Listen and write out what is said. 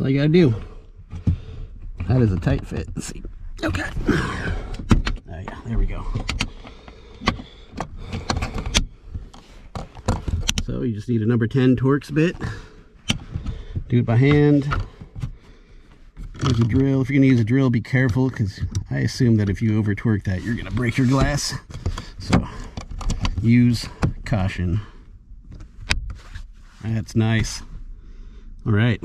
all you gotta do. That is a tight fit. Let's see. Okay. Oh yeah, there we go. So you just need a number 10 Torx bit. Do it by hand. Use a drill. If you're gonna use a drill, be careful, because I assume that if you over torque that, you're gonna break your glass. So use caution. That's nice. All right.